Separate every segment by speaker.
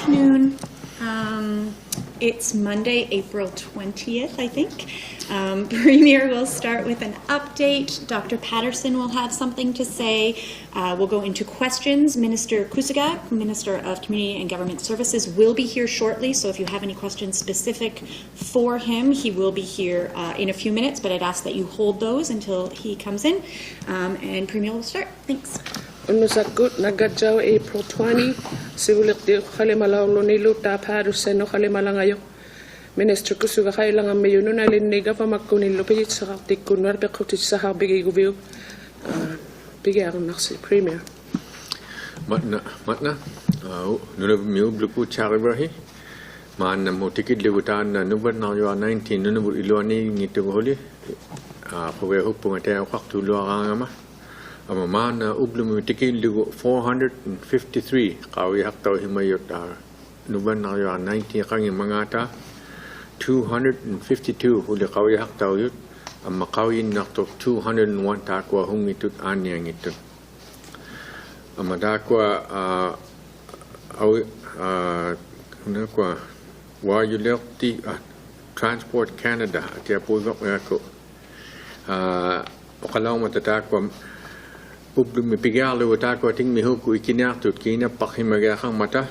Speaker 1: afternoon. It's Monday, April 20th, I think. Premier will start with an update. Dr. Patterson will have something to say. We'll go into questions. Minister Kusugak, Minister of Community and Government Services, will be here shortly. So if you have any questions specific for him, he will be here in a few minutes, but I'd ask that you hold those until he comes in. And Premier will start. Thanks.
Speaker 2: Unusakut nagadjaw April 20, sibulik di kalimalaw lunilu ta Patterson no kalimalangayo. Minister Kusugak kailangan mayuno na liniga pa magkunilo pigit sa kaktik kunwar pa kutit sa habigay gubiyo. Bigay ako naksi Premier.
Speaker 3: Matna, Nunavut miu bluku charibrahi. Man mo tikid libutan na Nunavut na yo 19 Nunavut iluani ngito holi. Pawe hupung ate wakak tu luaranga ma. Amaman ublum tikin ligo 453 kawi haktaw himayot Nunavut na yo 19 kangi mangata 252 huli kawi haktaw yut amakawin nakto 201 takwa hungitut anyang itut amadakwa kunakwa wayulekti Transport Canada tia puwak ngako okalaw matatakwa ublum mipigalo watakwa ting mihuku ikinaktut kina pakhimagakang mata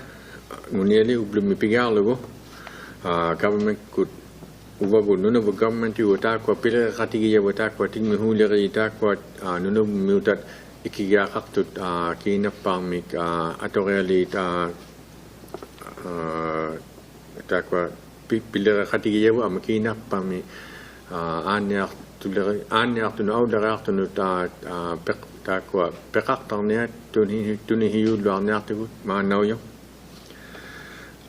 Speaker 3: ngunili ublum mipigalo government could uwago Nunavut government yu watakwa pila katigiya watakwa ting mihuli itakwa Nunavut mutat ikigakaktut kina pangmik atoreli takwa pila katigiya wa makina pangmi anyak tunaw daraktunut takwa pekaktarniat tunihiyu luarniartigut maanaw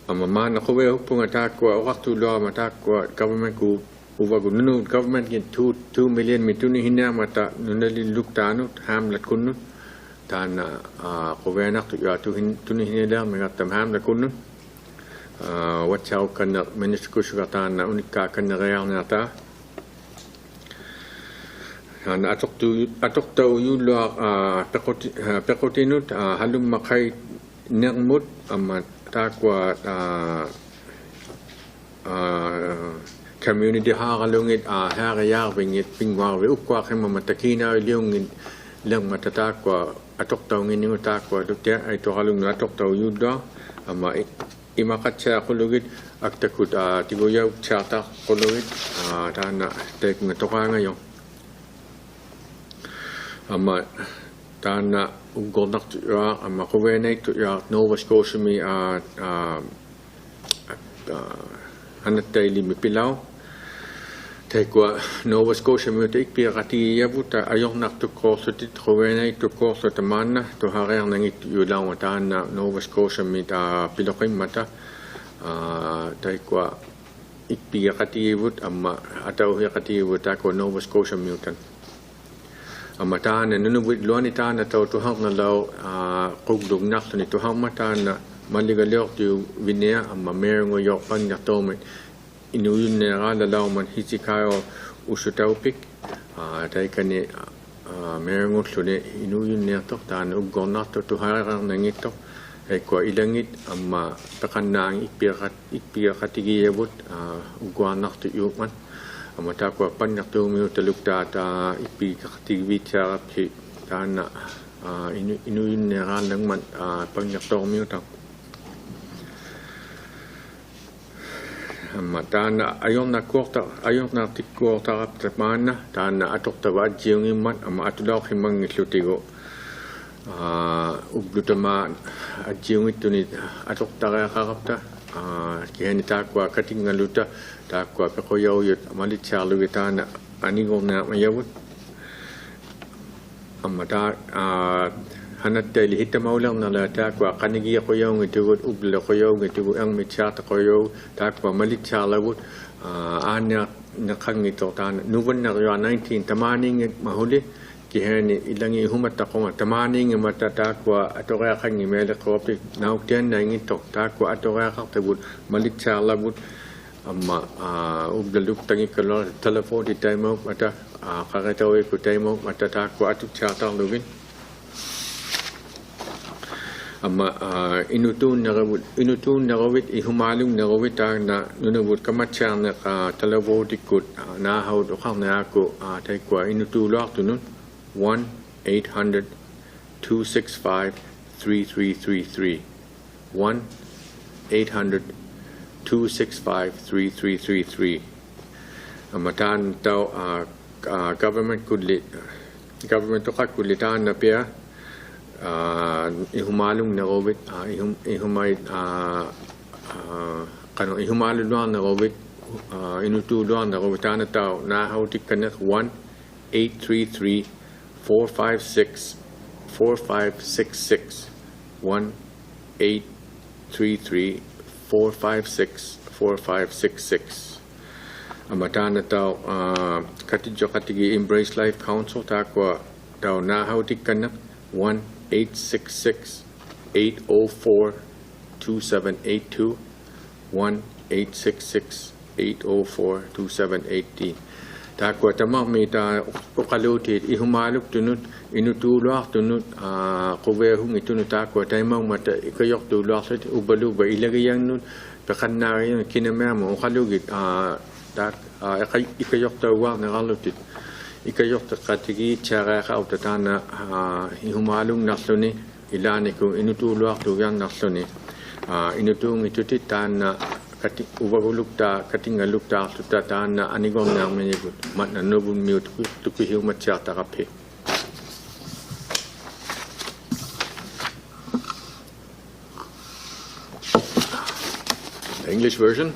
Speaker 3: Amaman ako we hupung atakwa waktu luar matakwa government ku uwago Nunavut government kin 2 million mituni hina mata nunali luktanu hamlat kunnu tana ko we nak tu ya tuni hina da mengatam hamlat kunnu wachau kana Minister Kusugak na unika kana real nata ana atok tau yu luar pekotinut halum makai nangmut amat takwa community hagalungit hagaya bingit pingwa we ukwa kema matakina liungin lang matatakwa atok taw ngini takwa dukya ay to halung atok taw yuda ama imakatsa kulugit aktakut tigoyaw chata kulugit tana tek ngatoka ngayon ama tana ugolnak tu ya ama kuwenek tu ya Nova Scotia mi hanatay limi pilaw tekwa Nova Scotia mi te ikpi kati yabuta ayok nak tu korsutit kuwenek tu korsut mana tu harer nangit yulaw matana Nova Scotia mi pilokim mata tekwa ikpi kati yabut ama ataw kati yabuta ko Nova Scotia miutan amataan na Nunavut luani taan na tau tuhang na lau kugdug nakto ni tuhang mataan na maligalyok tu vinia ama merong oyok pan na tomet inuyun na nga lau man hitikayo usutaupik tay kani merong otlo ni inuyun na to taan ugong nakto tuharang nangito ay kwa ilangit ama takanang ikpiyakatigiyabot ugong nakto yuman amatakwa panyak tu miu telukta ta ipi kaktivit sa si tana inuyun na ralang man panyak tu miu ta amatana ayon na tikko ta tapana tana atok tawad jiung iman ama atulaw himang islutigo uglutama jiung itu ni atok taga kakapta kihani takwa katingaluta takwa pekoyaw yut malit charlu itana anigong na mayawut amata hanat tali hita maulang na la takwa kanigiya koyaw ngitugut ubla koyaw ngitugut ang mitchata koyaw takwa malit charlawut anya nakangito tana nuwan na yo 19 tamaning mahuli kihani ilangi humata ko tamaning mata takwa atora kangi mele kopti nauktian na ngito takwa atora kaktabut malit charlawut amma ubdaluk tangi kalor telefon di taimo mata kakatawe ku taimo mata takwa atuk charta lugin ama inutun narawit ihumalung narawit na Nunavut kamatsyang na talavodikut na haud ukang na ako tay kwa inutulak tunun 1-800-265-3333 1-800-265-3333 amatan tau government to kulitan na pia ihumalung narawit ihumay kano ihumalung na narawit inutulak narawitan na tao na hautik kanak 1-833-456-4566 1-833-456-4566 amatan na tao katidyo katigi Embrace Life Council takwa tao na hautik kanak 1-866-804-2782 1-866-804-2780 takwa tamang may ta ukalutit ihumaluk tunut inutulak tunut kuwehung itunut takwa taymang mata ikayok tulak sa ubaluba ilagayang nun pakanari kinamamo ukalugit ikayok tawag na kalutit ikayok ta katigi tsara ka utatana ihumalung nasluni ilani kung inutulak tugang nasluni inutung itutitan na ubagulukta katingalukta tutatan na anigong na menyebut mat na nubun miut tukuhiu matsata kape. The English version.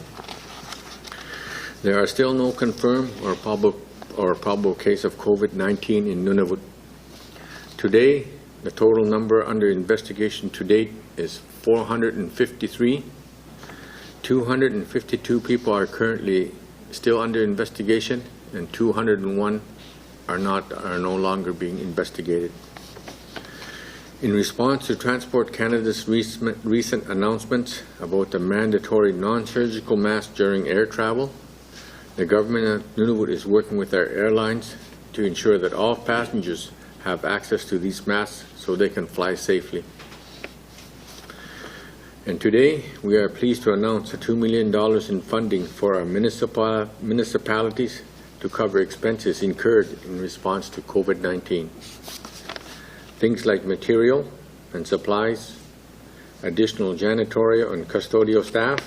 Speaker 3: There are still no confirmed or probable case of COVID-19 in Nunavut. Today, the total number under investigation to date is 453. 252 people are currently still under investigation, and 201 are no longer being investigated. In response to Transport Canada's recent announcements about the mandatory non-surgical mask during air travel, the government of Nunavut is working with our airlines to ensure that all passengers have access to these masks so they can fly safely. And today, we are pleased to announce $2 million in funding for our municipalities to cover expenses incurred in response to COVID-19. Things like material and supplies, additional janitorial and custodial staff,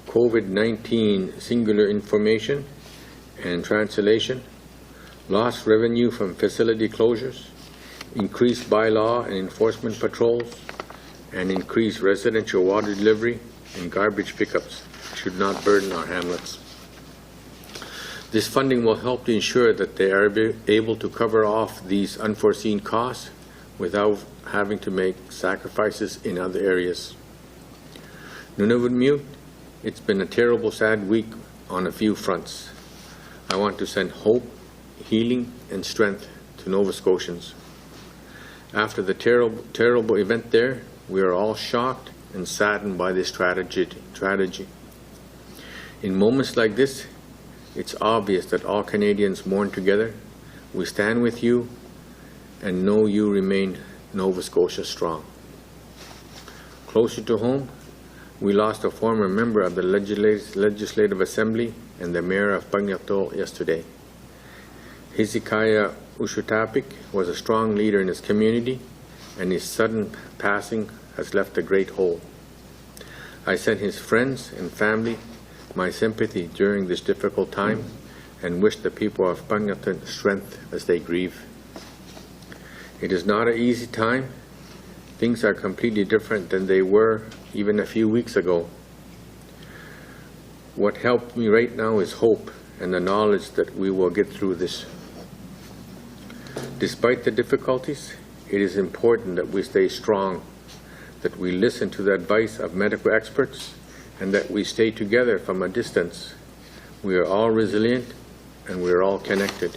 Speaker 3: COVID-19 singular information and translation, lost revenue from facility closures, increased bylaw and enforcement patrols, and increased residential water delivery and garbage pickups should not burden our hamlets. This funding will help to ensure that they are able to cover off these unforeseen costs without having to make sacrifices in other areas. Nunavut Mute, it's been a terrible, sad week on a few fronts. I want to send hope, healing, and strength to Nova Scotians. After the terrible event there, we are all shocked and saddened by this tragedy. In moments like this, it's obvious that all Canadians mourn together. We stand with you and know you remain Nova Scotia strong. Closer to home, we lost a former member of the Legislative Assembly and the Mayor of Pagniactol yesterday. Hezekiah Ushutapik was a strong leader in his community, and his sudden passing has left a great hole. I send his friends and family my sympathy during this difficult time and wish the people of Pagniactol strength as they grieve. It is not an easy time. Things are completely different than they were even a few weeks ago. What helped me right now is hope and the knowledge that we will get through this. Despite the difficulties, it is important that we stay strong, that we listen to the advice of medical experts, and that we stay together from a distance. We are all resilient and we are all connected.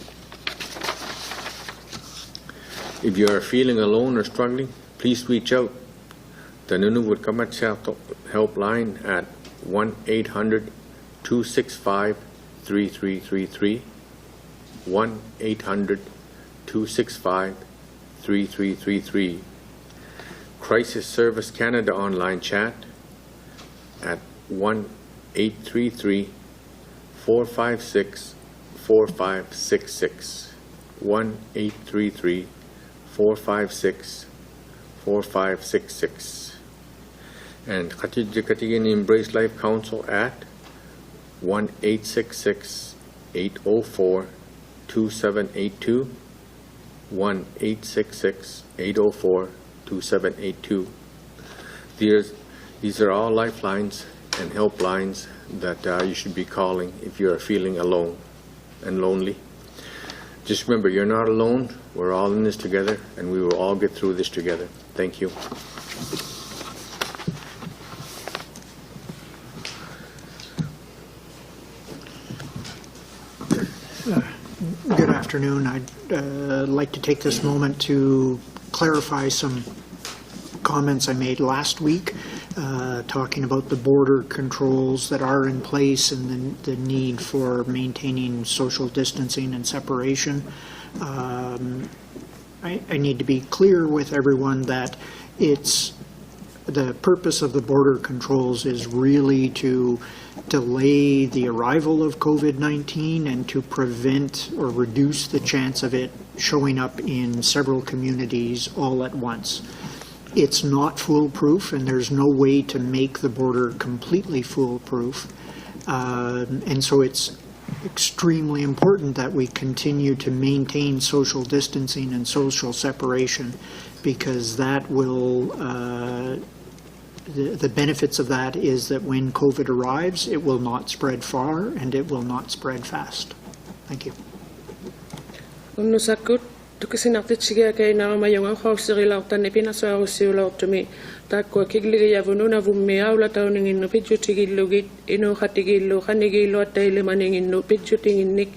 Speaker 3: If you are feeling alone or struggling, please reach out. The Nunavut Kamatsyat helpline at 1-800-265-3333, 1-800-265-3333. Crisis Service Canada online chat at 1-833-456-4566. 1-833-456-4566. And Katijin Embrace Life Council at 1-866-804-2782. 1-866-804-2782. These are all lifelines and helplines that you should be calling if you are feeling alone and lonely. Just remember, you're not alone. We're all in this together, and we will all get through this together. Thank you.
Speaker 4: Good afternoon. I'd like to take this moment to clarify some comments I made last week, talking about the border controls that are in place and the need for maintaining social distancing and separation. I need to be clear with everyone that the purpose of the border controls is really to delay the arrival of COVID-19 and to prevent or reduce the chance of it showing up in several communities all at once. It's not foolproof, and there's no way to make the border completely foolproof. And so it's extremely important that we continue to maintain social distancing and social separation, because that will the benefits of that is that when COVID arrives, it will not spread far and it will not spread fast. Thank you.
Speaker 2: Tukisinartitsigia kay naramayong khawsirilautan ipinasausiulautumi takwa kigligiavununavummi aulatauningin pidjutigillugit inuhatigillu khanigillu attaile maningin pidjutinginnik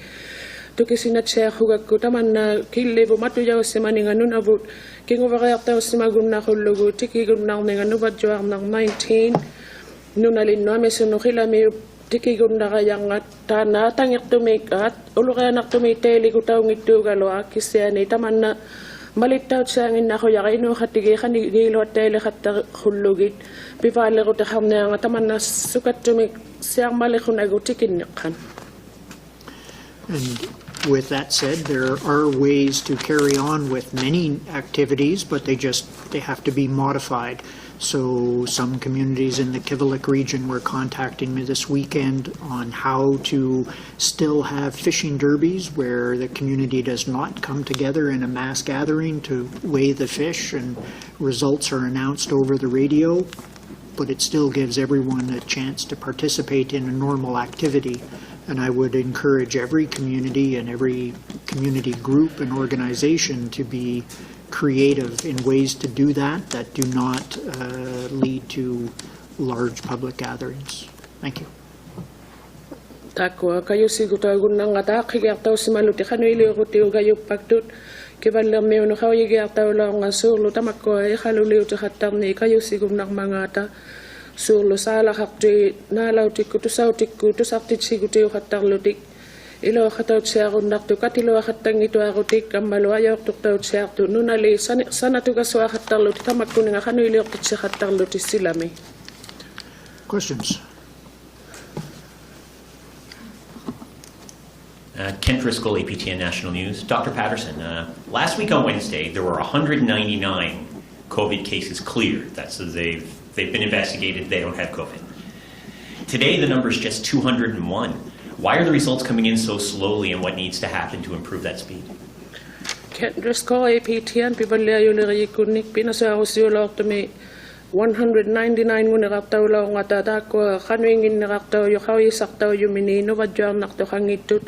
Speaker 2: tukisinatseahugakku tamanna killevu matujawsimaninga Nunavut kingovariartaussimagunna khullugu tikigunnaarninga nuvadjuarnar 19 nunalinnuamisunnukhilamiu tikigundarayanga tana tangirtumikat ulureanartumi teelikutaungittuugalua kissiani tamanna malittautsaanginnakhuyaqinu khatigi khanigiluattaile khattar khullugit pivaallerutaharnianga tamanna sukattumik siarmalikhunagu tikinneqqan.
Speaker 4: And with that said, there are ways to carry on with many activities, but they have to be modified. So some communities in the Iqaluit region were contacting me this weekend on how to still have fishing derbies where the community does not come together in a mass gathering to weigh the fish, and results are announced over the radio, but it still gives everyone a chance to participate in a normal activity. And I would encourage every community and every community group and organization to be creative in ways to do that do not lead to large public gatherings. Thank you.
Speaker 2: Takwa kayo sigutagunnanga taqigiartaussimaluti khanuiliugutiugayuppaktut kivallermiunu khawigiartaulaunga suurlu tamakkoa ikhaluliuti khattarni kayo sigunnarmangata suurlu saalaqarti naalautikku tusautikku tusartitsigutiu khattarlutik ilo khatautsiarunnartu katiluaqattangituarutik kammalu ajoortuqtautsiartu nunali sanatugassuaqattarluti tamakkuninga khanuiliortitsikhattarluti silami.
Speaker 4: Questions?
Speaker 5: Ken Driscoll, APTN National News. Dr. Patterson, last week on Wednesday, there were 199 COVID cases cleared. That's they've been investigated, they don't have COVID. Today, the number is just 201. Why are the results coming in so slowly, and what needs to happen to improve that speed?
Speaker 2: Ken Driscoll, APTN, piballiajuleriikkunnik pinasausiulaortumi 199 ngunerartaulaungata taakwa khanuinginnerartaujuqauyisartaujumini nuvadjuarnartuqangittut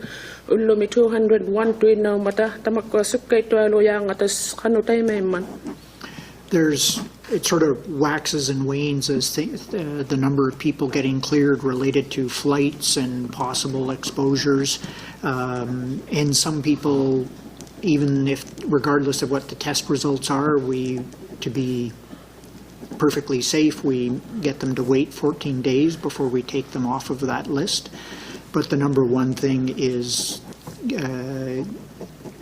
Speaker 2: ullumi 201 tuinnaumata tamakwa sukkaittualujaangatas qanutaimaimman.
Speaker 4: It sort of waxes and wanes as the number of people getting cleared related to flights and possible exposures. And some people, even if, regardless of what the test results are, to be perfectly safe, we get them to wait 14 days before we take them off of that list. But the number one thing is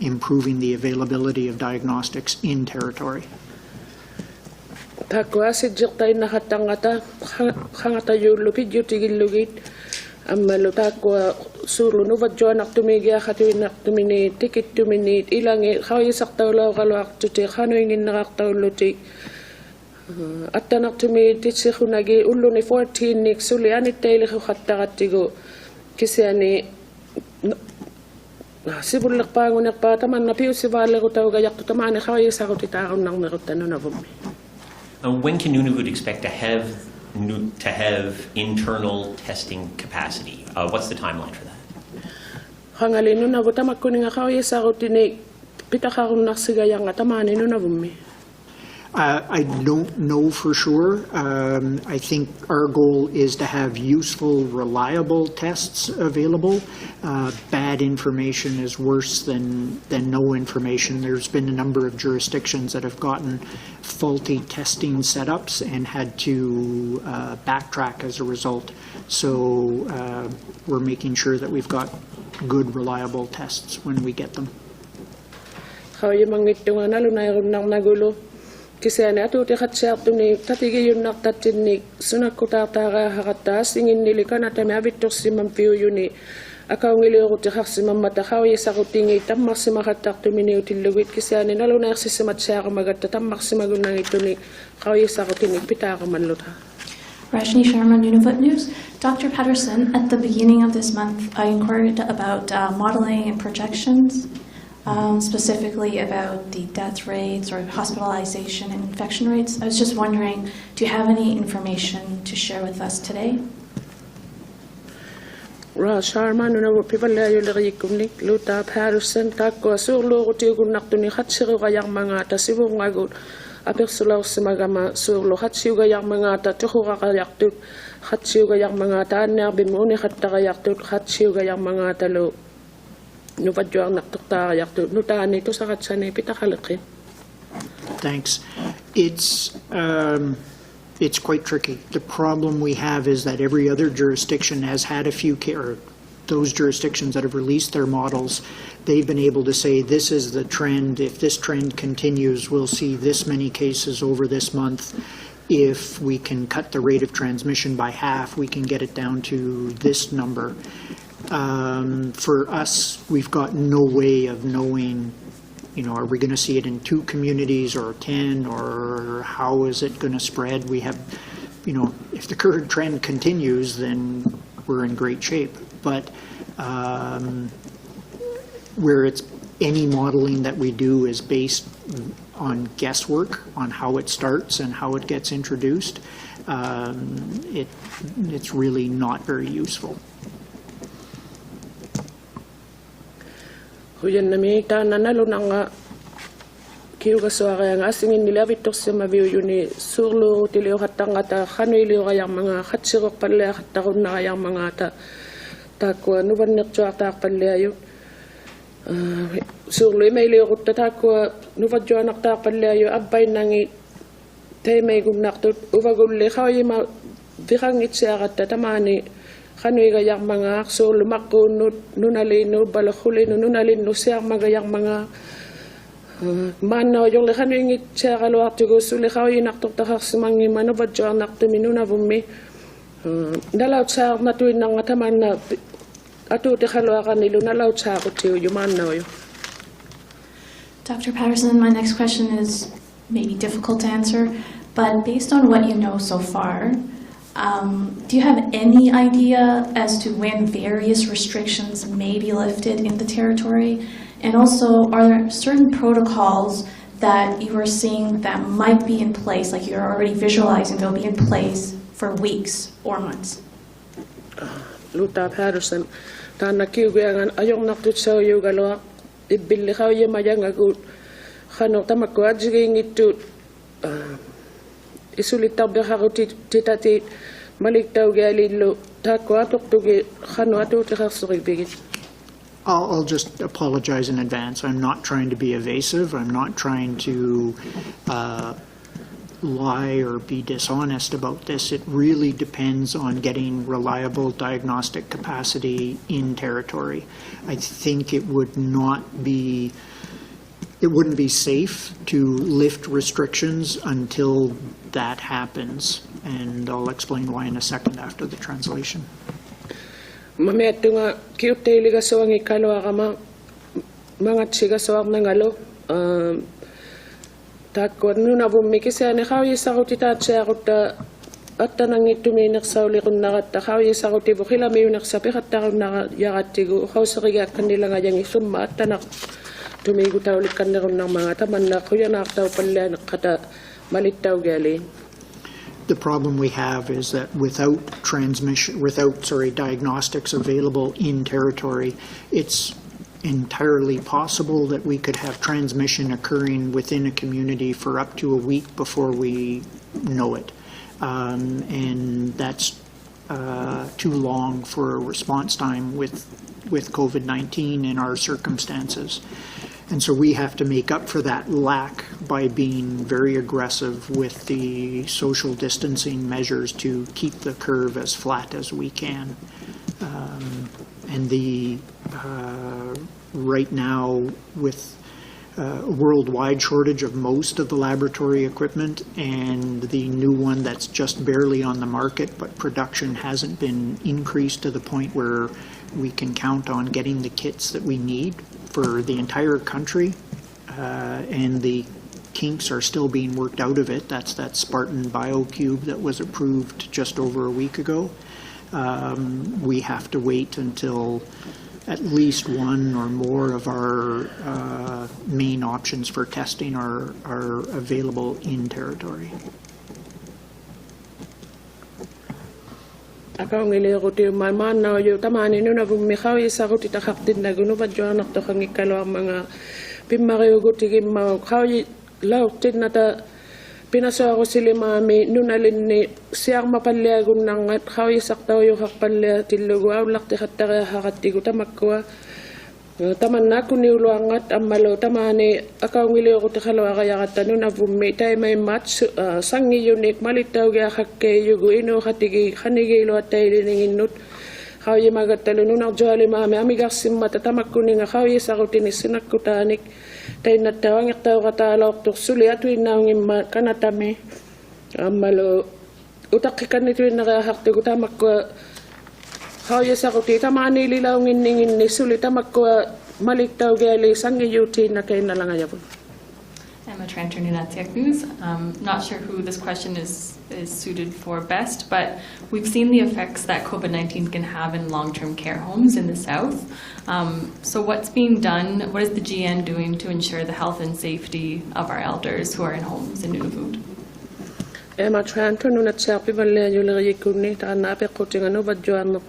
Speaker 4: improving the availability of diagnostics in territory.
Speaker 2: takwa si jirtay na hatangata hangata yulupid yutigilugit amalo takwa sulu no vadjo nak tumigi khatu nak tumini ticket tumini ilangi khawi saktaw law kalwak tuti khanoingin nakaktaw luti attanak tumi titsi khunagi uluni 14 nik suli anit tayli khattagatigo kisiani sibulak pangunak pa taman na piu sivale ko taw gayak tamani khawi sakot itaon nang nakutano na bumi.
Speaker 5: When can Nunavut expect to have internal testing capacity? What's the timeline for that?
Speaker 2: Hangali Nunavut tamakuni nga khawi sakot ni pitakakon naksigayang tamani Nunavumi.
Speaker 4: I don't know for sure. I think our goal is to have useful, reliable tests available. Bad information is worse than no information. There's been a number of jurisdictions that have gotten faulty testing setups and had to backtrack as a result. So we're making sure that we've got good, reliable tests when we get them.
Speaker 2: Kisane atu te khatsa tuni tatigi yunnak tatini sunakota taga hakata singin nilikan atame abitok simam piu yuni akaw ngili ko te khaksimam mata khawi sakutingi tam maksima khatak tumini utilugit kisane naluna simat sa magatta tam maksima gunang ituni khawi sakutingi pitaka manlota.
Speaker 6: Rajni Sharma, Nunavut News. Dr. Patterson, at the beginning of this month, I inquired about modeling and projections. Specifically about the death rates or hospitalization and infection rates. I was just wondering, do you have any information to share with us today?
Speaker 2: Sharma Nunavut people la yulirikumnik luta Patterson takko surlo utigun naktuni khatsiru gayang mga ta sibung agut apersulaw simagama surlo khatsiu gayang mga ta tukhura gayaktuk khatsiu gayang mga ta ner bimuni khatta gayaktuk khatsiu gayang mga ta lo
Speaker 4: Thanks. It's quite tricky. The problem we have is that every other jurisdiction has had a few those jurisdictions that have released their models, they've been able to say this is the trend. If this trend continues, we'll see this many cases over this month. If we can cut the rate of transmission by half, we can get it down to this number. For us, we've got no way of knowing, are we going to see it in 2 communities or 10, or how is it going to spread? We have, if the current trend continues, then we're in great shape. But where it's any modeling that we do is based on guesswork, on how it starts and how it gets introduced, it's really not very useful.
Speaker 2: Huyan nami ta nanalo nga kiu ka suara nga singin nila bitok sa mabiyo yuni surlo tilio hatanga ta khanoy liyo kayang mga khatsirok pala khatakon na kayang mga ta kwa nuban nagtsuak ta pala yun surlo may liyo kutta ta kwa nuban juanak ta pala yun abay nangi tay may gumnak to uvaguli kaway ma bikang itsiakat ta tamani Kanoy gayak mga so lumako nunalino balahuli nunalino siya magayak mga mano yung lekanoy ngit siya kalwak tigo so lekaw inaktok takak simangi mano badyo anak tuminuna bumi nalaut sa matuin ng ataman na atu te kalwakan nilo nalaut sa ako tiyo yumanaw yo.
Speaker 6: Dr. Patterson, my next question is maybe difficult to answer, but based on what you know so far, do you have any idea as to when various restrictions may be lifted in the territory? And also, are there certain protocols that you are seeing that might be in place, like you're already visualizing they'll be in place for weeks or months?
Speaker 2: Luta Patterson, tana kiugangan ayong naktutsaw yung galwa, ibili kaw yung mayang agut, kanok tamakwa jiging itu, isulitaw baka ko titati maliktaw galilo takwa tuktugi kano atu tikasuri bigit.
Speaker 4: I'll just apologize in advance. I'm not trying to be evasive. I'm not trying to lie or be dishonest about this. It really depends on getting reliable diagnostic capacity in territory. I think it would not be it wouldn't be safe to lift restrictions until that happens. And I'll explain why in a second after the translation.
Speaker 2: Mametunga kiuteliga soang Iqaluit kama mga chiga soang nangalo takot Nunavut mikisa ne khawi sakutita chakuta atta nangituminak sauli kunnagat khawi sakuti bukhila mayunak sapi khatta na yagatigu khawsariga kanila nga yang isumma atta nak tumigu tawlik kanneron ng mga taman na kuya naktaw pala kata malitaw gali.
Speaker 4: The problem we have is that without diagnostics available in territory, it's entirely possible that we could have transmission occurring within a community for up to a week before we know it. And that's too long for a response time with COVID-19 in our circumstances. And so we have to make up for that lack by being very aggressive with the social distancing measures to keep the curve as flat as we can. And right now, with a worldwide shortage of most of the laboratory equipment and the new one that's just barely on the market, but production hasn't been increased to the point where we can count on getting the kits that we need for the entire country, and the kinks are still being worked out of it. That's that Spartan BioCube that was approved just over a week ago. We have to wait until at least one or more of our main options for testing are available in territory.
Speaker 2: Akaw ngiliro ti man na yo tamani Nunavut mikhawi sakuti takaktin na gunu badyo anak to kang Iqaluit mga pimareyo guti ma khawi lautin na ta pinaso ako sili mami nunalin ni siyang mapalyagun nangat khawi saktaw yo hakpalya tilugo awlak ti hattara hakatigo tamakwa taman na kuniulo angat amalo tamani akaw ngiliro ti khalawa kaya kata Nunavut mi tay may match sangi unik malitaw ga hakke yugo ino khatigi khanigilo atay liningin khawi magatalo nunak jali mami amigasim matatamak kuninga khawi sakuti ni sinakutanik tay natawang taw katalok to suli atwin nawngin kanatame amalo utakikan nitwin nakahakti gutamak khawi sakuti tamani lilawngin ningin ni suli tamak malitaw gali sangi yuti na kay nalangayapon.
Speaker 7: I'm a Trantor Nunavut News. Not sure who this question is suited for best, but we've seen the effects that COVID-19 can have in long-term care homes in the South. So what's being done, what is the GN doing to ensure the health and safety of our elders who are in homes in Nunavut?
Speaker 2: I'm a Trantor Nunavut Pivalia Yulikuni, and Napekotingano,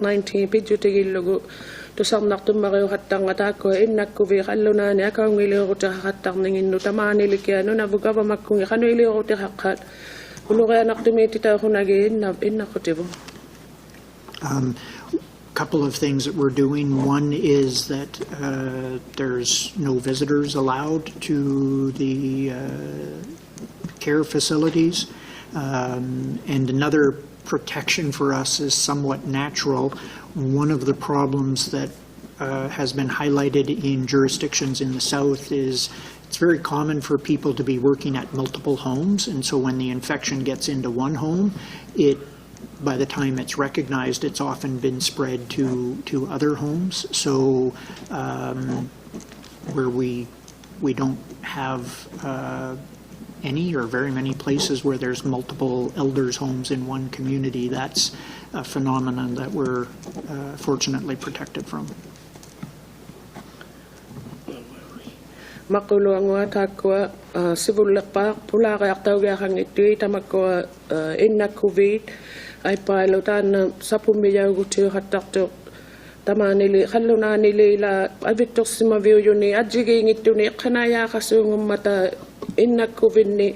Speaker 2: 19 Pijutigil to some Naktumaro Hatangatako, in Nakuvi, Haluna, Nakangili, Hataning, Nutamani, Likiano, Navugava Makuni, Hanili, Hakat, Ulura Naktumitita Hunagi, in Nakotivo.
Speaker 4: Couple of things that we're doing. One is that there's no visitors allowed to the care facilities. And another protection for us is somewhat natural. One of the problems that has been highlighted in jurisdictions in the South is it's very common for people to be working at multiple homes, and so when the infection gets into one home, by the time it's recognized, it's often been spread to other homes. So where we don't have any or very many places where there's multiple elders' homes in one community, that's a phenomenon that we're fortunately protected from.
Speaker 2: Makulo ang watakwa sibulak pa pula kaya tawag ang iti tamakwa inna COVID ay palutan sa pumiyaw guti hatakto tamanili halunanili la abitok si maviyo ni adjiging ito ni kanaya kasungum mata inna COVID ni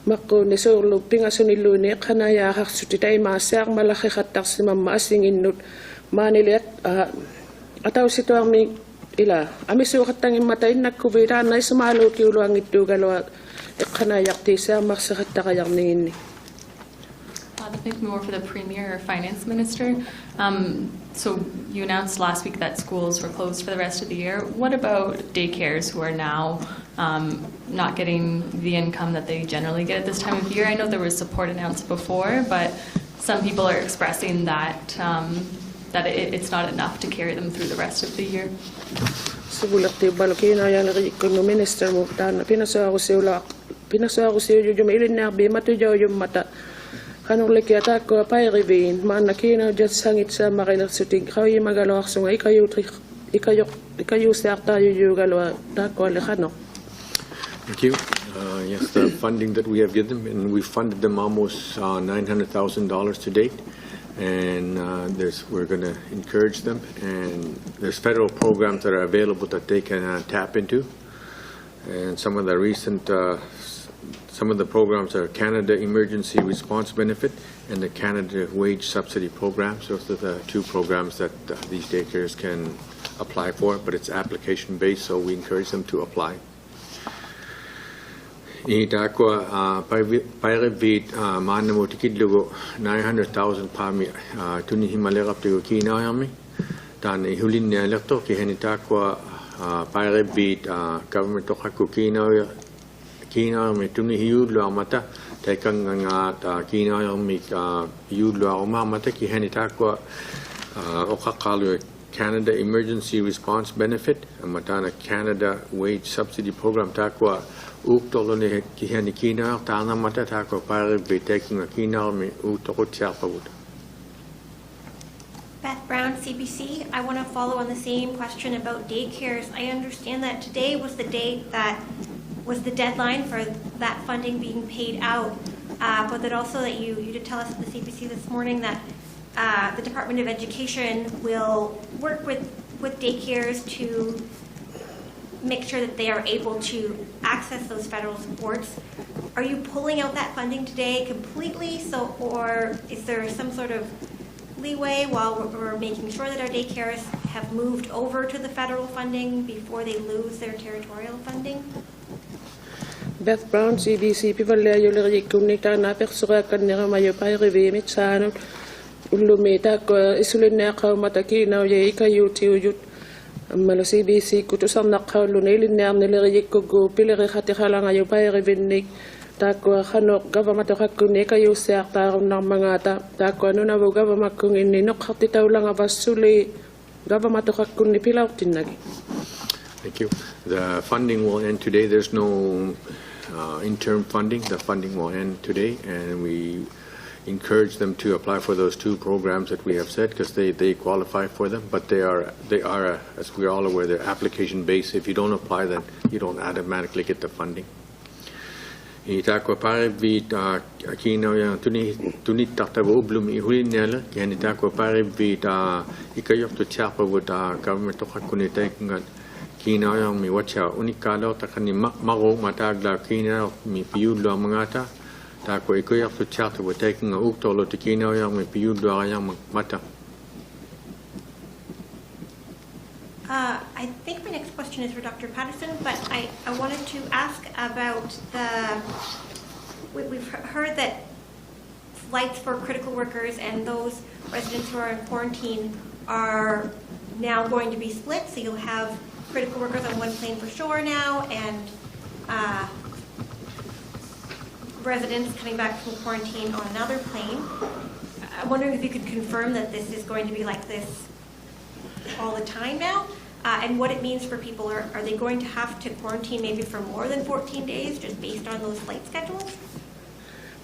Speaker 2: mako ni solo pingaso ni luni kanaya haksuti tay masak malaki hatak si mamasing inut manili ataw sito ang ila ami sukat tangin matayin na COVID na isumalo ti ulo ang ito galwa kanayak ti sa maksakat ta kayak ningin ni.
Speaker 7: maybe more for the Premier or Finance Minister. So you announced last week that schools were closed for the rest of the year. What about daycares who are now not getting the income that they generally get at this time of year? I know there was support announced before, but some people are expressing that it's not enough to carry them through the rest of the year.
Speaker 2: Sibulakti balokina yan Iqaluit minister mo tan pinasago siyo yung ilin na bi matujaw yung mata kanong likyata ko pa revin man nakina just sangit sa makilag sutig kayo magalawak so ikayo sa tayo yung galawa ta ko lekano.
Speaker 3: Thank you. Yes, the funding that we have given them, and we funded them almost $900,000 to date. And we're going to encourage them, and there's federal programs that are available that they can tap into. And some of the recent, some of the programs are Canada Emergency Response Benefit and the Canada Wage Subsidy Program. So those are the two programs that these daycares can apply for, but it's application based, so we encourage them to apply. Itakwa pairevit manamo tikidlugo 900,000 pami tuni himalerap tigo kinayami tan ihulin ne electo ki henitakwa pairevit government to haku kinayami tuni hiudlo amata tekang nga kinayami hiudlo amata ki henitakwa okakalu Canada Emergency Response Benefit matana Canada Wage Subsidy Program takwa Uktolone kihanikina tana mata tako pare be taking a kina me utoko chapawut.
Speaker 8: Beth Brown, CBC. I want to follow on the same question about daycares. I understand that today was the date that was the deadline for that funding being paid out, but that also that you did tell us at the CBC this morning that the Department of Education will work with daycares to make sure that they are able to access those federal supports. Are you pulling out that funding today completely? So, or is there some sort of leeway while we're making sure that our daycares have moved over to the federal funding before they lose their territorial funding?
Speaker 2: Beth Brown, CBC, pivalya yung lagi kumita na persura kanira mayo pa revimit sa ano ulumita ko isulin na ka matakina yung ikayuti uyut malo CBC kutusam nakhaw lunelin na niliriyik ko go piliri khati khala ngayo pa revennik takwa khanok government hakku ne kayo sa taron ng mga takwa no na government kung ininok khati tawlang abasuli government hakku ni pilaw tinagi.
Speaker 3: Thank you. The funding will end today. There's no interim funding. The funding will end today, and we encourage them to apply for those two programs that we have said because they qualify for them, but they are as we're all aware, they're application based. If you don't apply, then you don't automatically get the funding. Itakwa pare vit kino yang tunit taktago blum ihulin nela yani takwa pare vit ikayok to chapa with government to hakunite ngan kino yang mi wacha unikalo takani mago matagla kino mi piulo mangata takwa ikayok to chapa with taking a uktolo to kino yang mi piulo yang mata.
Speaker 8: I think my next question is for Dr. Patterson, but I wanted to ask about we've heard that flights for critical workers and those residents who are in quarantine are now going to be split, so you'll have critical workers on one plane for shore now and residents coming back from quarantine on another plane. I'm wondering if you could confirm that this is going to be like this all the time now? And what it means for people. Are they going to have to quarantine maybe for more than 14 days just based on those flight schedules?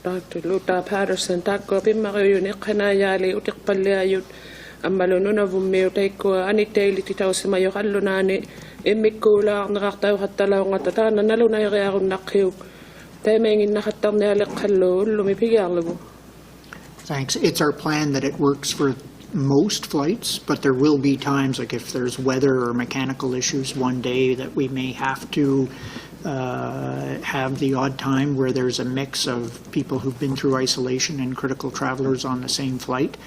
Speaker 2: Dr. Luta Patterson, tako pimayo ni kanayali utik palayut amalo Nunavut meo taiko aniteli titaw si mayo kalunani imikula nakaktaw hatalaw ngatata nanalo na yari nakhiw taymengin nakatam ni alik kallo lumipigyan.
Speaker 4: Thanks. It's our plan that it works for most flights, but there will be times, like if there's weather or mechanical issues one day, that we may have to have the odd time where there's a mix of people who've been through isolation and critical travelers on the same flight.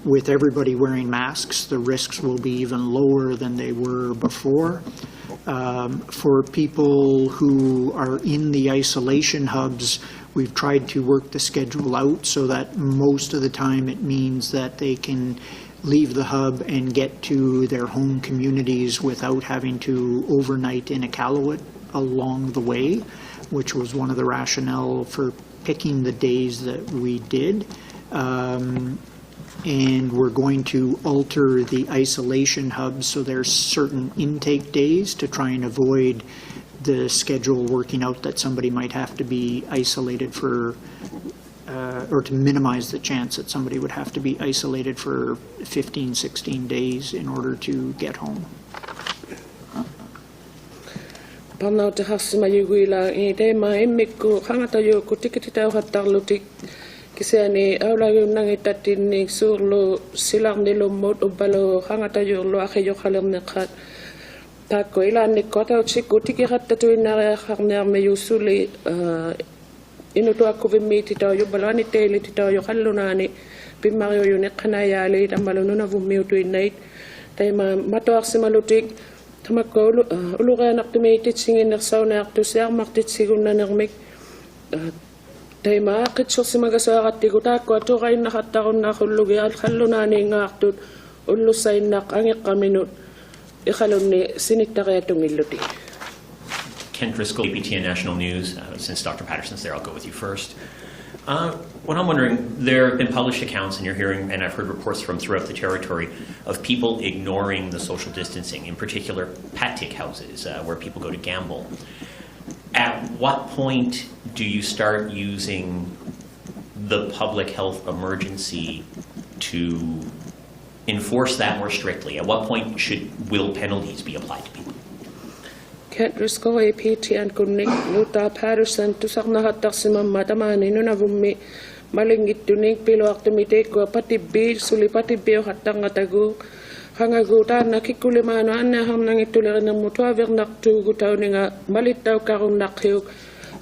Speaker 4: With everybody wearing masks, the risks will be even lower than they were before. For people who are in the isolation hubs, we've tried to work the schedule out so that most of the time it means that they can leave the hub and get to their home communities without having to overnight in Iqaluit along the way, which was one of the rationale for picking the days that we did. And we're going to alter the isolation hubs so there's certain intake days to try and avoid the schedule working out that somebody might have to be isolated for, or to minimize the chance that somebody would have to be isolated for 15, 16 days in order to get home.
Speaker 2: Panau te hasima yuguila I te maemiko hangata yo ko tikitita hatarlutik kisani aula yo nangi tatini surlo silang nilo mod ubalo hangata yo lo akhe yo khalem ne khat ta ko ila ni kota chiku tikihat tatu na khangna me yusuli ino to ko vimiti ta yo balani tele ta yo khallunani bimario yo ne khana ya le tamalo na vummi to inait tay ma mato simalutik Tamako uluga naktume teaching na sauna to ser martitsigun na nagmik tayma kitso simagasagat tiguta ko to kay nakataon na khulugi at khallunani ngaktut ulusay nak angik kaminut ikhalon ni sinitaka tungilluti.
Speaker 5: Ken Driscoll, APTN National News. Since Dr. Patterson's there, I'll go with you first. What I'm wondering, there have been published accounts, and you're hearing, and I've heard reports from throughout the territory, of people ignoring the social distancing, in particular patik houses, where people go to gamble. At what point do you start using the public health emergency to enforce that more strictly? At what point will penalties be applied to people?
Speaker 2: Ken Driscoll, APTN kunnik Nuta Patterson tusakna hataksimam matamani nunavummi malingit tuning pilo aktumite ko patibbi suli patibbi hatang atagu hangaguta nakikulimano anna hamnang itulir na mutwa vernak tu gutaw ninga malitaw karun nakhiu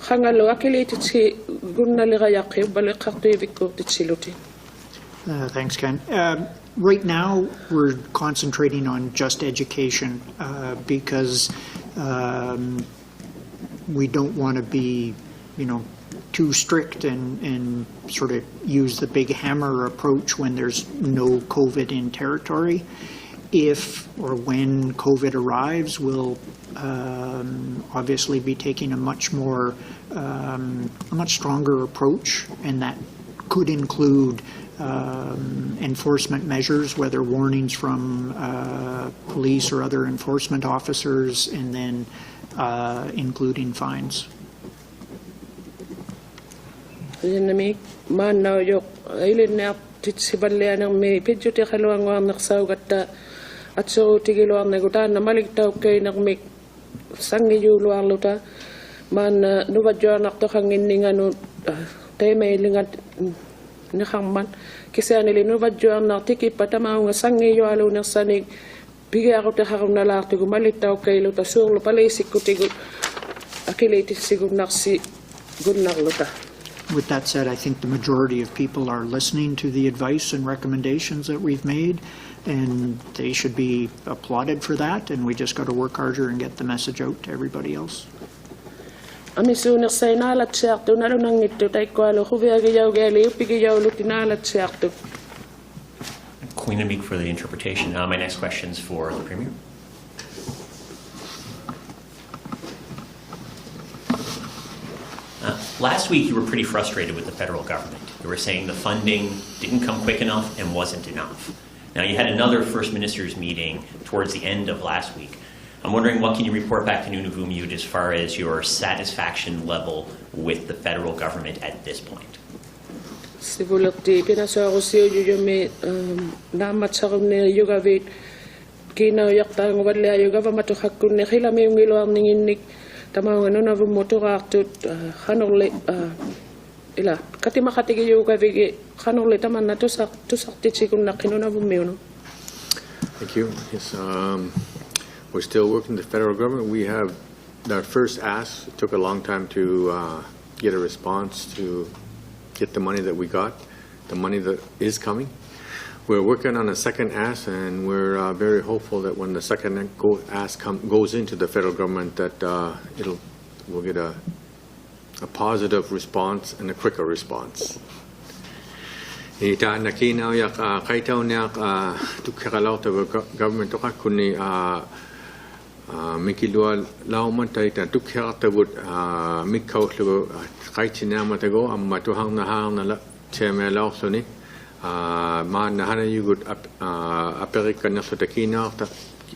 Speaker 2: hangalo akiliti gunnaliga yakhiu balikaktu vikko titsiluti.
Speaker 4: Thanks, Ken. Right now, we're concentrating on just education because we don't want to be, too strict and sort of use the big hammer approach when there's no COVID in territory. If or when COVID arrives, we'll obviously be taking a much stronger approach, and that could include enforcement measures, whether warnings from police or other enforcement officers, and then including fines.
Speaker 2: Nami manau yok ilin titsibalia nang me pidjuti khaluang naksawgata at so tigiluang nagutan na maligtaw kay nang me sangi yuluang luta man nubadyo nakto kangin ninganu teme lingat nakangman kasi anilinu badyo nak tiki patamaw nga sangi yo alu na sanig bigaro te harum na lakti gumalitaw kay luta surlo palaisik ko tigul akiliti sigug naksi gunnak luta.
Speaker 4: With that said, I think the majority of people are listening to the advice and recommendations that we've made, and they should be applauded for that, and we just got to work harder and get the message out to everybody else.
Speaker 2: Ami sunak sa inalat siyakto, nalunang ito tayo ko alo, huwagayaw gali, upigayaw lutinalat siyakto.
Speaker 5: Queen Amik for the interpretation. My next question is for the Premier. Last week, you were pretty frustrated with the federal government. You were saying the funding didn't come quick enough and wasn't enough. Now, you had another First Minister's meeting towards the end of last week. I'm wondering, what can you report back to Nunavut as far as your satisfaction level with the federal government at this point?
Speaker 2: Sibulati pinasarosyo yume namatsarum yugavit kina yaktang wadle yugava matuhakun ne hilame ngilo ninginik tamaw Nunavut motoraktut hanole ila katima katigi yugavige hanole taman na tusak titsikun nakinunavut meuno.
Speaker 3: Thank you. Yes, we're still working with the federal government. We have our first ask. It took a long time to get a response to get the money that we got, the money that is coming. We're working on a second ask, and we're very hopeful that when the second ask goes into the federal government, that we'll get a a positive response and a quicker response. Ita nakinaw yak kaitaw niyak tukakalaw tawa government to kakuni mikilwa lauman taita tukakalaw tawa mikhaw tawa kaitina matago amma tuhang nahang na cheme law soni ma nahana yugut Amerika naso takinaw ta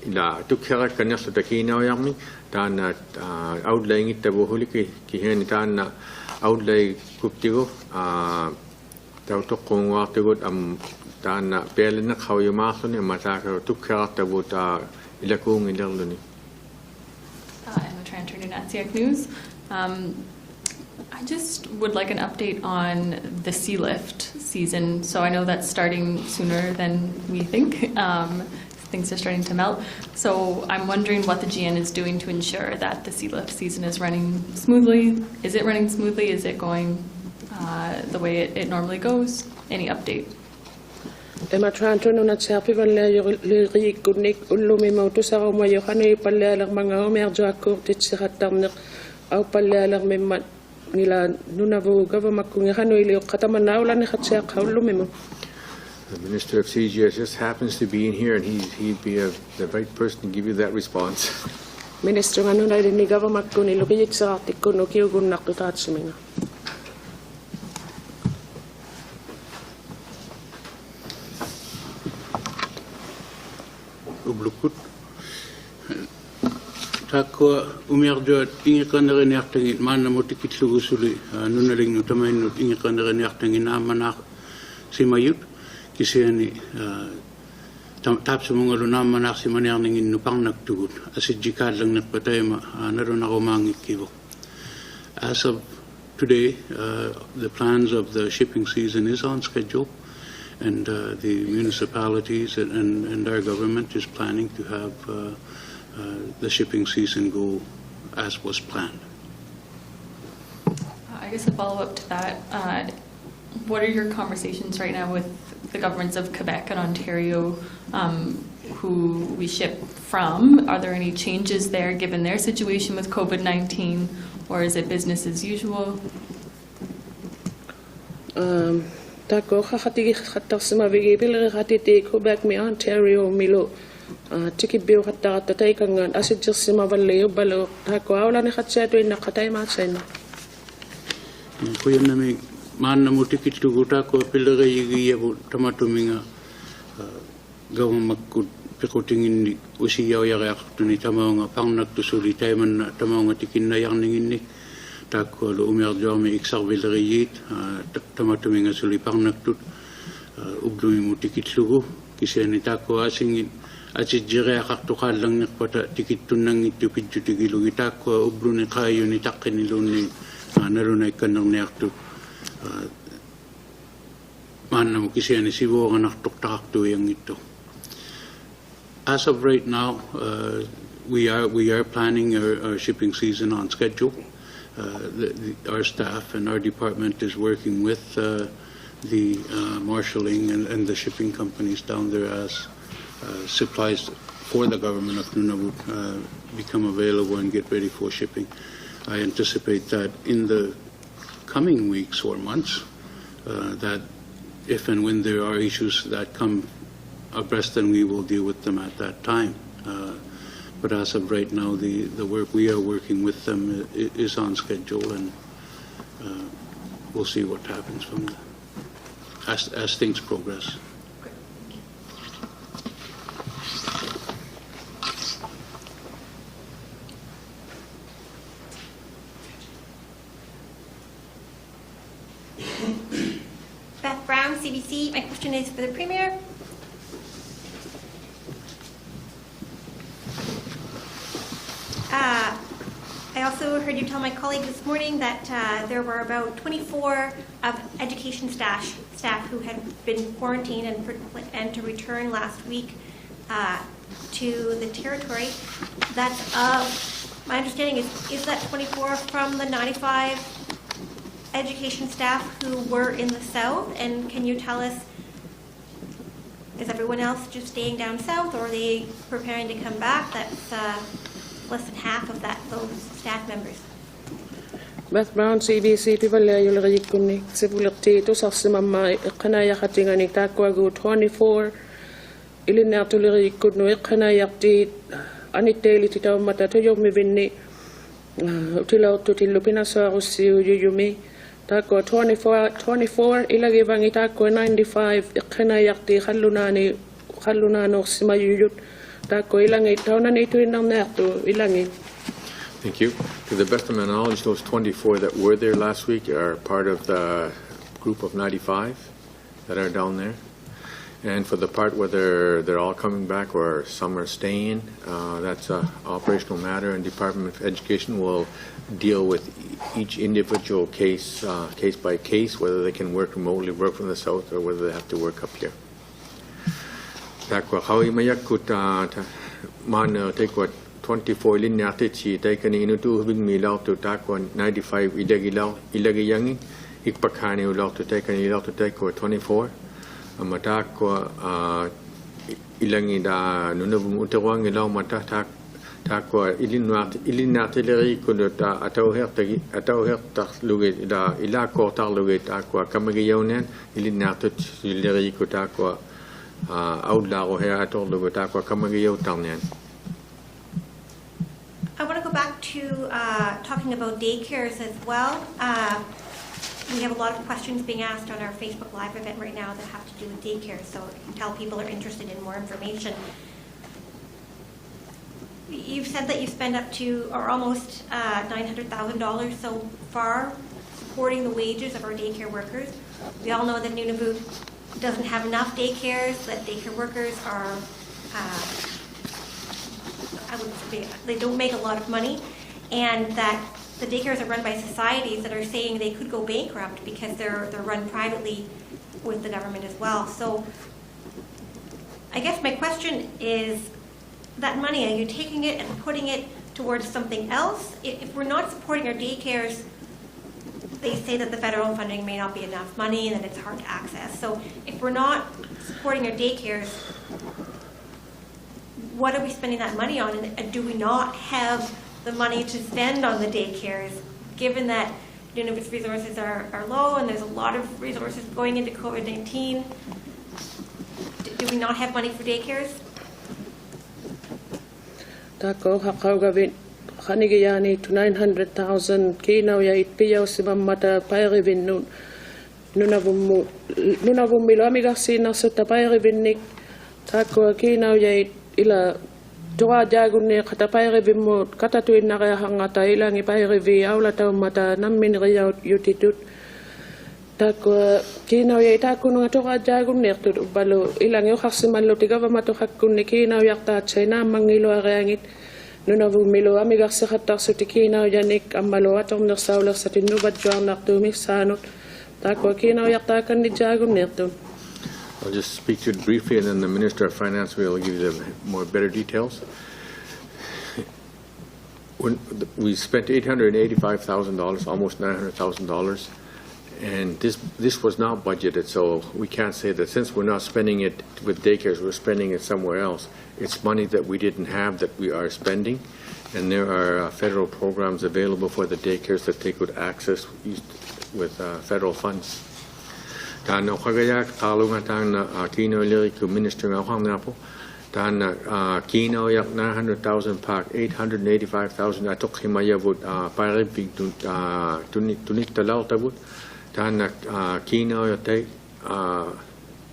Speaker 3: ila tukakalaw kanaso takinaw yakmi ta na outlying itawo huli ki hen ta na outlay kuptigo tao to kung waktu gut ta na pele na kau yumaso ni mataka tukha ta buta ilakung ilaluni.
Speaker 7: I'm trying to turn in ATSEAC News. I just would like an update on the sea lift season. So I know that's starting sooner than we think. Things are starting to melt. So I'm wondering what the GN is doing to ensure that the sea lift season is running smoothly. Is it running smoothly? Is it going the way it normally goes? Any update?
Speaker 2: Ema tranto no natsapi valle liri kunik ulumi moto sa ko mayo kanu ipalalang mga omerjo ako titsiratam au palalang memmat nila Nunavut gava makunga kanu ili katamana wala ni khatsa ulumi mo.
Speaker 3: The Minister of CGS just happens to be in here, and he'd be the right person to give you that response.
Speaker 2: Minister ngano na ni gava makuni lukiyik sa tikun ukiugun nakutatsumina.
Speaker 9: Ublukut takwa umerjo ingi kanere nyartangi mana motikit lugusuli nunaling nutamay nut ingi kanere nyartangi namana simayut kiseni tap sa mga lunamana simanyaning inupang nagtugut asidjikad lang nakpatayma naroon ako mangikibo. As of today, the plans of the shipping season is on schedule. And the municipalities and our government is planning to have the shipping season go as was planned.
Speaker 7: I guess a follow-up to that, what are your conversations right now with the governments of Quebec and Ontario who we ship from? Are there any changes there given their situation with COVID-19, or is it business as usual?
Speaker 2: Tako kakati katak sumabigi pila kakati Quebec mi Ontario milo tiki biu katak tatay kangan asid just sumabalayo balo tako awala ni katseto ina katay matsen.
Speaker 9: Kuya nami man na mutikit tuguta ko pila kayi yabu tamatuminga gawang magkud pikutingin ni usiyaw yayak tuni tamaw nga pang nagtusuli tayo man na tamaw nga tikin na yang ningin ni. Tako lo umerjo mi iksak vilriyit tamatuminga sulipang nagtut ublumi mutikit lugo kiseni tako asingin asijire akaktukal lang nakpata tikit tunang itupidyo tigilo itako ubluni kayo ni takinilo ni narunay kanang niaktut mana mo kiseni sibo nga naktuktakakto yang ito. As of right now, we are planning our shipping season on schedule. Our staff and our department is working with the marshalling and the shipping companies down there as supplies for the government of Nunavut become available and get ready for shipping. I anticipate that in the coming weeks or months, that if and when there are issues that come abreast, then we will deal with them at that time. But as of right now, the work we are working with them is on schedule, and we'll see what happens from as things progress.
Speaker 8: Beth Brown, CBC. My question is for the Premier. I also heard you tell my colleague this morning that there were about 24 of education staff who had been quarantined and to return last week to the territory. That's my understanding is that 24 from the 95 education staff who were in the south, and can you tell us, is everyone else just staying down south, or are they preparing to come back? That's less than half of those staff members.
Speaker 2: Beth Brown, CBC, Pivalea, Yulrikuni, Sivulati, Tosasimama, Kanayakatingani, Takwagu, 24, Ilinatuli, Kudno, Kanayakti, Aniteli, Tita Matatoyo, Mivini, Tilo, Tutilupina, Sarusi, Yumi, Tako 24, Ilagivang Itako, 95, Kanayakti, Halunano, Simayut, Tako Ilangi, Tonani, Tuinamnato, Ilangi.
Speaker 3: Thank you. To the best of my knowledge, those 24 that were there last week are part of the group of 95 that are down there. And for the part whether they're all coming back or some are staying, that's an operational matter, and Department of Education will deal with each individual case, case by case, whether they can work remotely, work from the south, or whether they have to work up here. Takwa hawi mayakut man take what 24 linyate chi taken inutu bing mi law to takwa 95 ilagiyangi ikpakhani law to take and law to take 24 amatakwa ilangi da nunavum utawang law mata takwa ilinate leri kudota atau herta luge da ila ko tar luge takwa kamagiyawnen ilinate leri kutakwa outlaw here atol luge takwa kamagiyaw tarnen.
Speaker 8: I want to go back to talking about daycares as well. We have a lot of questions being asked on our Facebook Live event right now that have to do with daycare, so you can tell people are interested in more information. You've said that you spend up to, or almost $900,000 so far supporting the wages of our daycare workers. We all know that Nunavut doesn't have enough daycares, that daycare workers are I would say they don't make a lot of money, and that the daycares are run by societies that are saying they could go bankrupt because they're run privately with the government as well. So I guess my question is, that money, are you taking it and putting it towards something else? If we're not supporting our daycares, they say that the federal funding may not be enough money and that it's hard to access. So if we're not supporting our daycares, what are we spending that money on? And do we not have the money to spend on the daycares, given that Nunavut's resources are low and there's a lot of resources going into COVID-19? Do we not have money for daycares?
Speaker 2: Tako hakawgavin hanigiyani to 900,000 kinaw ya itpiyaw si mamata pairivin nunavum milamigasin na sa tapairivinnik tako kinaw ya ila toa jagunne katapairivin mo katatuin na kaya hangata ilang ipairivi aula taw mata namin riyaw yutitut tako kinaw ya itako nga toa jagunne to balo ilang yo haksiman lo tigava mato hakkunne kinaw yakta china mangilo arangit Nunavut milo amigar sekhatar sutikina yanik amalo atom nersaula satinubat joanak tumi sanut takwa kina yaktakan ni jagun nertum.
Speaker 3: I'll just speak to it briefly, and then the Minister of Finance will give you the more better details. We spent $885,000, almost $900,000, and this was not budgeted, so we can't say that since we're not spending it with daycares, we're spending it somewhere else. It's money that we didn't have that we are spending, and there are federal programs available for the daycares that they could access with federal funds. Tana kagayak talunga tana kino lyric Minister Ngahangnapo. Tana kino yak 900,000 pak 885,000 atok himayavut paribig tunik talaltavut. Tana kino yate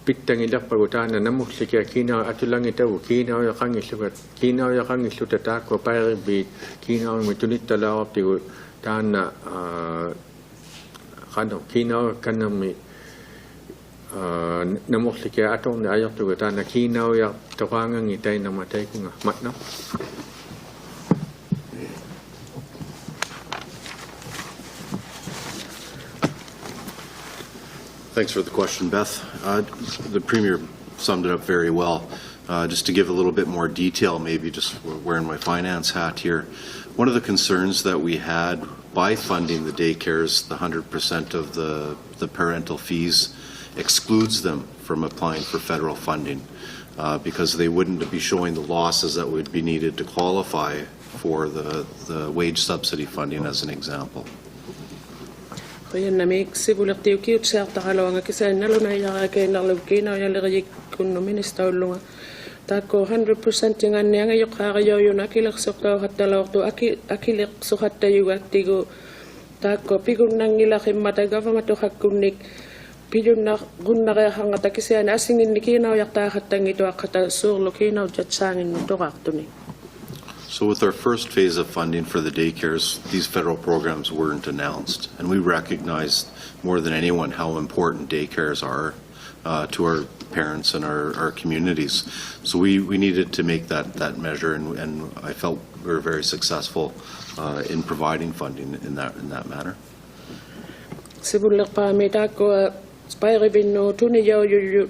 Speaker 3: pitang ilak pagutan na namuk siya kinaw atulang ito kinaw yakang ilutat ko paribig kinaw mitunit talawap tigo tana kinaw kanami namuk siya atong na ayok tigo tana kinaw yak tawangang itay na matay ko nga matno.
Speaker 10: Thanks for the question, Beth. The Premier summed it up very well. Just to give a little bit more detail, maybe just wearing my finance hat here, one of the concerns that we had by funding the daycares, the 100% of the parental fees excludes them from applying for federal funding because they wouldn't be showing the losses that would be needed to qualify for the wage subsidy funding, as an example.
Speaker 2: Kuyan namig sibulik tiyo cute siya takalawang kasi nalo na iya kay nalugki na iya lirayik kun no minister lunga. Tako 100% yung niya ngayok kakayaw yun akilak suktaw hat dalawak to akilak sukat tayo at tigo. Tako pigun nang ilakim matagawa matuhag kunik. Pigun na gun na kaya hangata kasi asingin ni kinaw yak takatang ito akata surlo kinaw jatsangin mo to kaktuni.
Speaker 10: So with our first phase of funding for the daycares, these federal programs weren't announced. And we recognized more than anyone how important daycares are to our parents and our communities. So we needed to make that measure, and I felt we were very successful in providing funding in that manner.
Speaker 2: Sibulak pa mita ko spayrebin no tuni yaw yu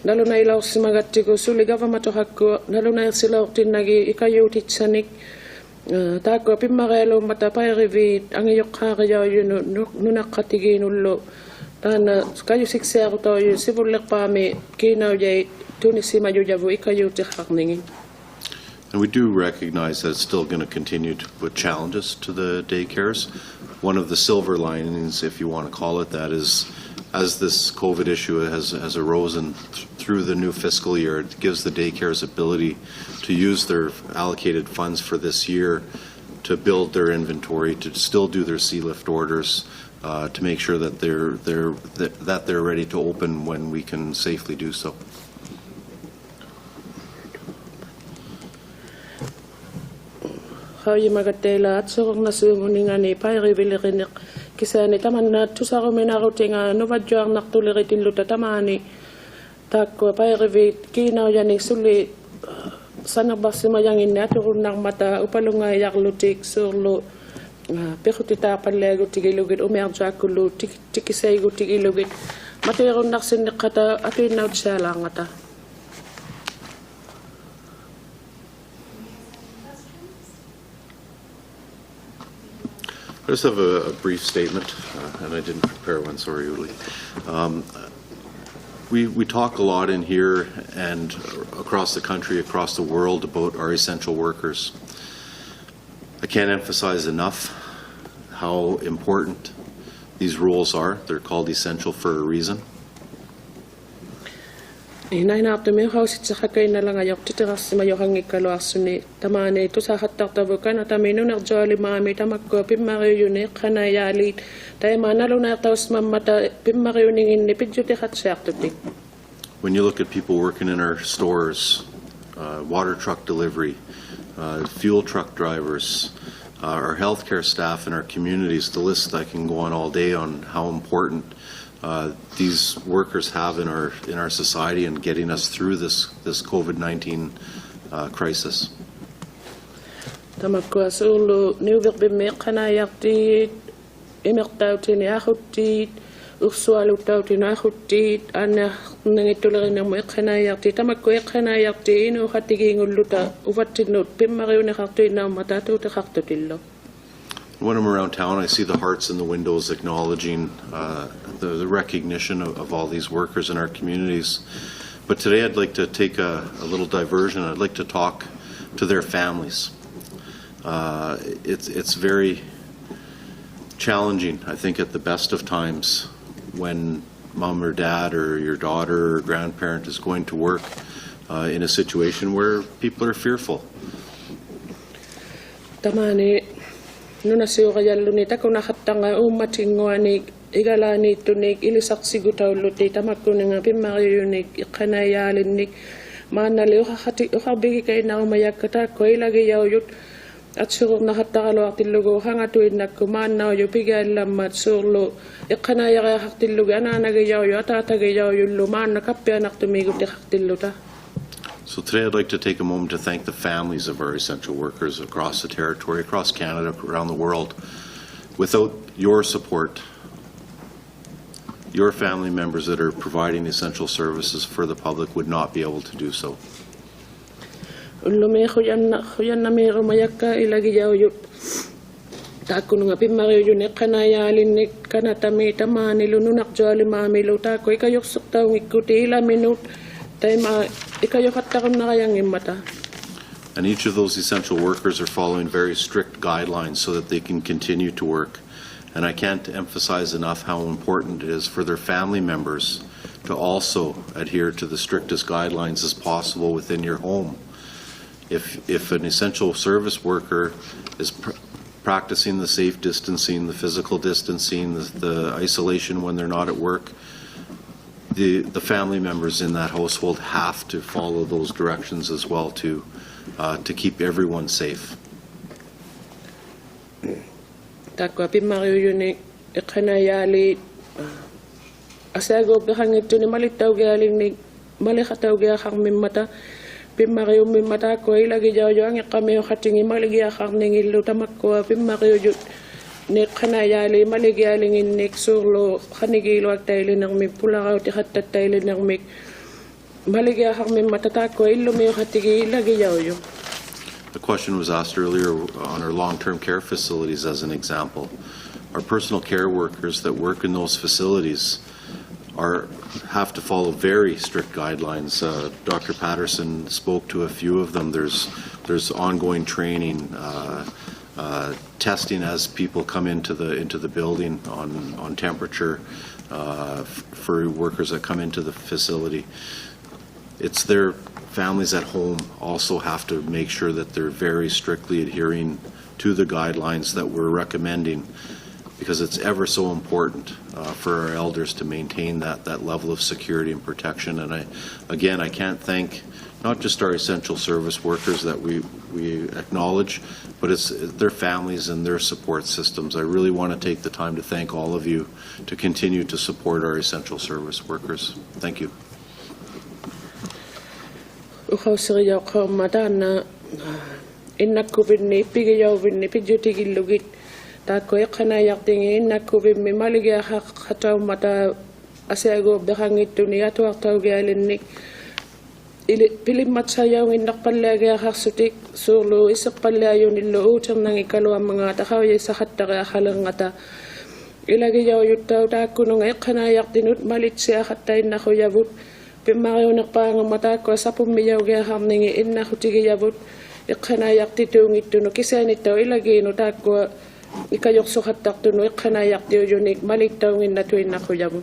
Speaker 2: nalo na ilaw si magati ko suligawa matohak ko nalo na sila utin nagi ikayo titsanik tako pimarelo matapayrevi ang iyok kakayaw yu nunakatigin ulo tana kayo sikser to yu sibulak pa mi kinaw jay tuni si mayo jabu ikayo tihak ningin.
Speaker 10: And we do recognize that it's still going to continue to put challenges to the daycares. One of the silver linings, if you want to call it that, is as this COVID issue has arisen through the new fiscal year, it gives the daycares ability to use their allocated funds for this year to build their inventory, to still do their sea-lift orders, to make sure that they're ready to open when we can safely do so.
Speaker 2: Kaya magatela at so na sumuningan ni payrebilikinik kisa ni taman na tusa ko minarutinga no badyo ang naktuliritin luta tamani tako payrevit kinaw yan ni suli sana basi mayangin na turun ng mata upalunga yak lutik surlo pekutita palego tigilugit umerja kulo tikisay go tigilugit materon naksin kata atin na siya lang ata.
Speaker 10: I just have a brief statement, and I didn't prepare one, sorry, Uli. We talk a lot in here and across the country, across the world about our essential workers. I can't emphasize enough how important these roles are. They're called essential for a reason.
Speaker 2: Inay na mi hausit sa kakay na lang ayok titiras si mayohang Iqaluit tamane ito sa hatak-tabukan at amino nagjali mami tamakko pimariyo ni kanayalit tayo manalo na taos mamata pimariyo ningin ni pidyo tikat siyaktutik.
Speaker 10: When you look at people working in our stores, water truck delivery, fuel truck drivers, our healthcare staff in our communities, the list I can go on all day on how important these workers have in our society and getting us through this COVID-19 crisis.
Speaker 2: Tamakko asulo niubik bimek kanayaktit imektautin yahutit uksualutautin yahutit anak nangitulorin ng mga kanayaktit tamakko kanayaktit ino hatiging luta uvatinut pimariw na kaktuin na matatu ta kaktutillo.
Speaker 10: When I'm around town, I see the hearts in the windows acknowledging the recognition of all these workers in our communities. But today I'd like to take a little diversion. I'd like to talk to their families. It's very challenging, I think, at the best of times when mom or dad or your daughter or grandparent is going to work in a situation where people are fearful.
Speaker 2: Tamani nuna siyo kaya lunita kung nakatanga umatingwanig igalani tunig ilisak sigutaw luti tamakko nga pimariyunig ikanayalinig manali ukabigi kay na umayak kata ko ilagi yawyut at surok nakatakalo aktilugo hangatuid na kumanaw yu pigay lamat surlo ikanayaka aktilugo ananagayawyo at atagayawyo luman nakapyanak tumigot ikaktiluta.
Speaker 10: So today I'd like to take a moment to thank the families of our essential workers across the territory, across Canada, around the world. Without your support, your family members that are providing essential services for the public would not be able to do so.
Speaker 2: Huyan na may rumayak ka ilagi yawyut. Tako nga pimaryo yun kanayalin ni kanatami tamani lununak jali mamilo tako ikayok suktaw ikuti ila minut. And
Speaker 10: each of those essential workers are following very strict guidelines so that they can continue to work. And I can't emphasize enough how important it is for their family members to also adhere to the strictest guidelines as possible within your home. If an essential service worker is practicing the safe distancing, the physical distancing, the isolation when they're not at work, the family members in that household have to follow those directions as well to keep everyone safe.
Speaker 2: Takwa pimario yun ikanayali asago behangito ni malitaw galing ni malikataw ga kang mimata pimario mimata ko ilagi jaw ang kami khatingi maligi akang ningi lutamak ko pimario yun ni kanayali maligaling ni surlo khanigilo ak tayle nang mi pulakaw ti khatat tayle nang mi maligi akang mimata ko ilumi khatigi ilagi jaw yun.
Speaker 10: The question was asked earlier on our long-term care facilities as an example. Our personal care workers that work in those facilities have to follow very strict guidelines. Dr. Patterson spoke to a few of them. There's ongoing training, testing as people come into the building on temperature for workers that come into the facility. It's their families at home also have to make sure that they're very strictly adhering to the guidelines that we're recommending, because it's ever so important for our elders to maintain that level of security and protection. And I can't thank not just our essential service workers that we acknowledge, but it's their families and their support systems. I really want to take the time to thank all of you to continue to support our essential service workers. Thank you.
Speaker 2: Ukausiriyaw ka mata na inakubin ni pigiyaw ni pijutigil lugit tako kanayak tingi inakubin mi maligya hataw mata asago behangit ni ato ataw galin ni pilim matsayaw inak palagya hasutik solo isak palayo ni lootang nang ikalo ang mga takaw sa hataga halangata ilagi yaw yutaw tako nung kanayak tinut malit siya hatay na kuyabut pimario nakpang mata ko sa pumiyaw gaham ningi inna hutigi yabut ikanayak titung ito no kisan ito ilagi no tako ikayok sukat takto no ikanayak tiyo yunik malitaw ngin na tuwin na kuyabut.